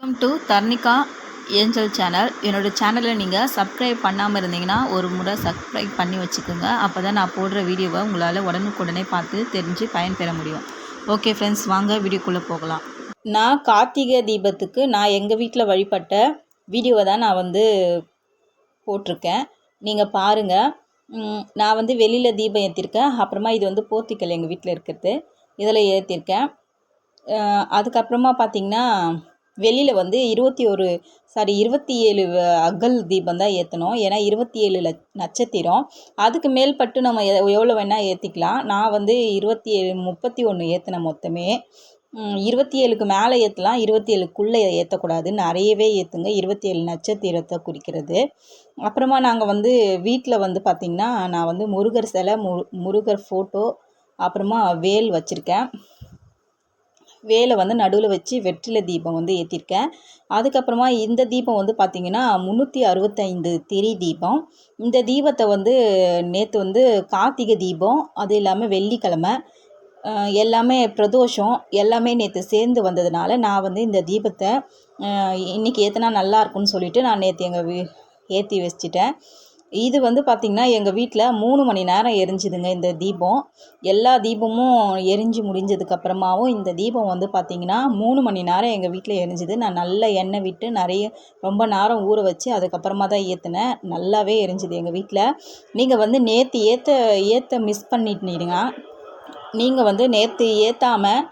Welcome to Dharnika angel channel. என்னோடய சேனலை நீங்கள் சப்ஸ்கிரைப் பண்ணாமல் இருந்தீங்கன்னா ஒரு முறை சப்ஸ்கிரைப் பண்ணி வச்சுக்கோங்க. அப்போ தான் நான் போடுற வீடியோவை உங்களால் உடனுக்குடனே பார்த்து தெரிஞ்சு பயன்பெற முடியும். ஓகே ஃப்ரெண்ட்ஸ், வாங்க வீடியோக்குள்ளே போகலாம். நான் கார்த்திகை தீபத்துக்கு நான் எங்கள் வீட்டில் வழிபட்ட வீடியோவை தான் நான் போட்டிருக்கேன். நீங்கள் பாருங்கள். நான் வெளியில் தீபம் ஏற்றிருக்கேன். அப்புறமா இது போர்த்திக்கல் எங்கள் வீட்டில் இருக்கிறது, இதில் ஏற்றிருக்கேன். அதுக்கப்புறமா பார்த்திங்கன்னா வெளியில் 27 அகல் தீபம் தான் ஏற்றணும். ஏன்னா 27 நட்சத்திரம். அதுக்கு மேல்பட்டு நம்ம எவ்வளோ வேணால் ஏற்றிக்கலாம். நான் 31 ஏற்றினேன் மொத்தமே. 27க்கு மேலே ஏற்றலாம், 27க்குள்ளே ஏற்றக்கூடாது. நிறையவே ஏற்றுங்க. 27 நட்சத்திரத்தை குறிக்கிறது. அப்புறமா நாங்கள் வீட்டில் பார்த்திங்கன்னா நான் முருகர் சிலை, முருகர் ஃபோட்டோ, அப்புறமா வேல் வச்சுருக்கேன். வேலை நடுவில் வச்சு வெற்றிலை தீபம் ஏற்றிருக்கேன். அதுக்கப்புறமா இந்த தீபம் பார்த்திங்கன்னா 365 திரி தீபம். இந்த தீபத்தை நேற்று கார்த்திகை தீபம், அது இல்லாமல் வெள்ளிக்கிழமை எல்லாமே பிரதோஷம் எல்லாமே நேற்று சேர்ந்து வந்ததுனால நான் இந்த தீபத்தை இன்றைக்கி ஏற்றினா நல்லாயிருக்குன்னு சொல்லிவிட்டு நான் நேற்று ஏற்றி வச்சிட்டேன். இது பார்த்திங்கன்னா எங்கள் வீட்டில் 3 மணி நேரம் எரிஞ்சுதுங்க இந்த தீபம். எல்லா தீபமும் எரிஞ்சு முடிஞ்சதுக்கப்புறமாவும் இந்த தீபம் பார்த்திங்கன்னா 3 மணி நேரம் எங்கள் வீட்டில் எரிஞ்சுது. நான் நல்ல எண்ணெய் விட்டு ரொம்ப நேரம் ஊற வச்சு அதுக்கப்புறமா தான் ஏற்றினேன். நல்லாவே எரிஞ்சுது எங்கள் வீட்டில். நீங்கள் நேற்று ஏற்ற மிஸ் பண்ணிட்டீங்கன்னா, நீங்கள் நேற்று ஏற்றாமல்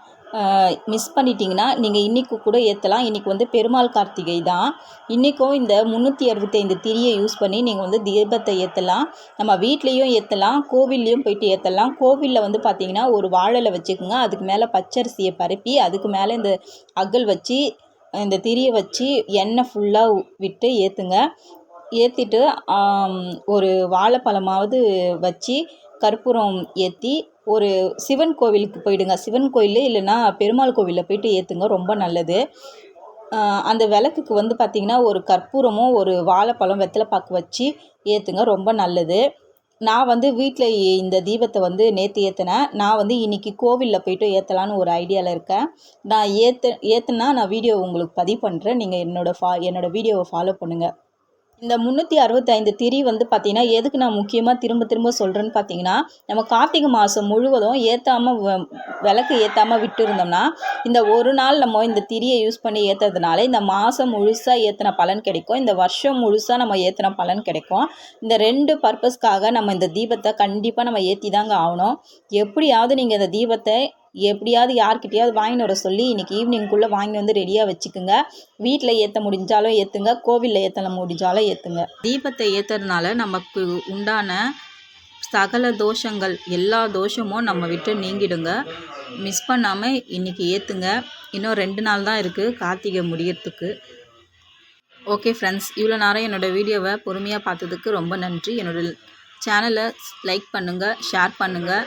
மிஸ் பண்ணிட்டீங்கன்னா நீங்கள் இன்றைக்கி கூட ஏற்றலாம். இன்றைக்கி பெருமாள் கார்த்திகை தான். இன்றைக்கும் இந்த 365 திரியை யூஸ் பண்ணி நீங்கள் தீபத்தை ஏற்றலாம். நம்ம வீட்லேயும் ஏற்றலாம், கோவில்லையும் போயிட்டு ஏற்றலாம். கோவிலில் பார்த்திங்கன்னா ஒரு வாழலை வச்சுக்கோங்க. அதுக்கு மேலே பச்சரிசியை பரப்பி அதுக்கு மேலே இந்த அகல் வச்சு இந்த திரியை வச்சு எண்ணெய் ஃபுல்லாக விட்டு ஏற்றுங்க. ஏற்றிட்டு ஒரு வாழைப்பழமாவது வச்சு கற்பூரம் ஏற்றி ஒரு சிவன் கோவிலுக்கு போயிடுங்க. சிவன் கோயில் இல்லைன்னா பெருமாள் கோவிலில் போயிட்டு ஏற்றுங்க, ரொம்ப நல்லது. அந்த விளக்குக்கு பார்த்திங்கன்னா ஒரு கற்பூரமும் ஒரு வாழைப்பழம் வெத்தலை பாக்கு வச்சு ஏற்றுங்க, ரொம்ப நல்லது. நான் வீட்டில் இந்த தீபத்தை நேற்று ஏற்றினேன். நான் இன்றைக்கி கோவிலில் போய்ட்டு ஏற்றலான்னு ஒரு ஐடியாவில் இருக்கேன். நான் ஏற்றுனா நான் வீடியோ உங்களுக்கு பதிவு பண்ணுறேன். நீங்கள் என்னோடய வீடியோவை ஃபாலோ பண்ணுங்கள். இந்த 365 திரி பார்த்திங்கன்னா எதுக்கு நான் முக்கியமாக திரும்ப சொல்கிறேன்னு பார்த்திங்கன்னா, நம்ம கார்த்திகை மாதம் முழுவதும் விளக்கு ஏற்றாமல் விட்டு இருந்தோம்னா, இந்த ஒரு நாள் நம்ம இந்த திரியை யூஸ் பண்ணி ஏற்றுறதுனால இந்த மாதம் முழுசாக ஏற்றின பலன் கிடைக்கும். இந்த வருஷம் முழுசாக நம்ம ஏற்றின பலன் கிடைக்கும். இந்த 2 பர்பஸ்க்காக நம்ம இந்த தீபத்தை கண்டிப்பாக நம்ம ஏற்றி தாங்க ஆகணும். எப்படியாவது நீங்கள் இந்த தீபத்தை எப்படியாவது யார்கிட்டையாவது வாங்கின்னு வர சொல்லி இன்றைக்கி ஈவினிங்குள்ளே வாங்கி ரெடியாக வச்சுக்கோங்க. வீட்டில் ஏற்ற முடிஞ்சாலும் ஏற்றுங்க, கோவிலில் ஏற்ற முடிஞ்சாலும் ஏற்றுங்க. தீபத்தை ஏற்றுறதுனால நமக்கு உண்டான சகல தோஷங்கள், எல்லா தோஷமும் நம்ம விட்டு நீங்கிடுங்க. மிஸ் பண்ணாமல் இன்றைக்கி ஏற்றுங்க. இன்னும் 2 நாள் தான் இருக்குது கார்த்திகை முடியறதுக்கு. ஓகே ஃப்ரெண்ட்ஸ், இவ்வளோ நேரம் என்னோடய வீடியோவை பொறுமையாக பார்த்ததுக்கு ரொம்ப நன்றி. என்னோடய சேனலை லைக் பண்ணுங்கள், ஷேர் பண்ணுங்கள்,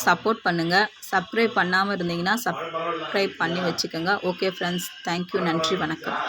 சப்போர்ட் பண்ணுங்கள். சப்ஸ்கிரைப் பண்ணாமல் இருந்தீங்கன்னா சப்ஸ்கிரைப் பண்ணி வச்சுக்கோங்க. ஓகே ஃப்ரெண்ட்ஸ், தேங்க்யூ, நன்றி, வணக்கம்.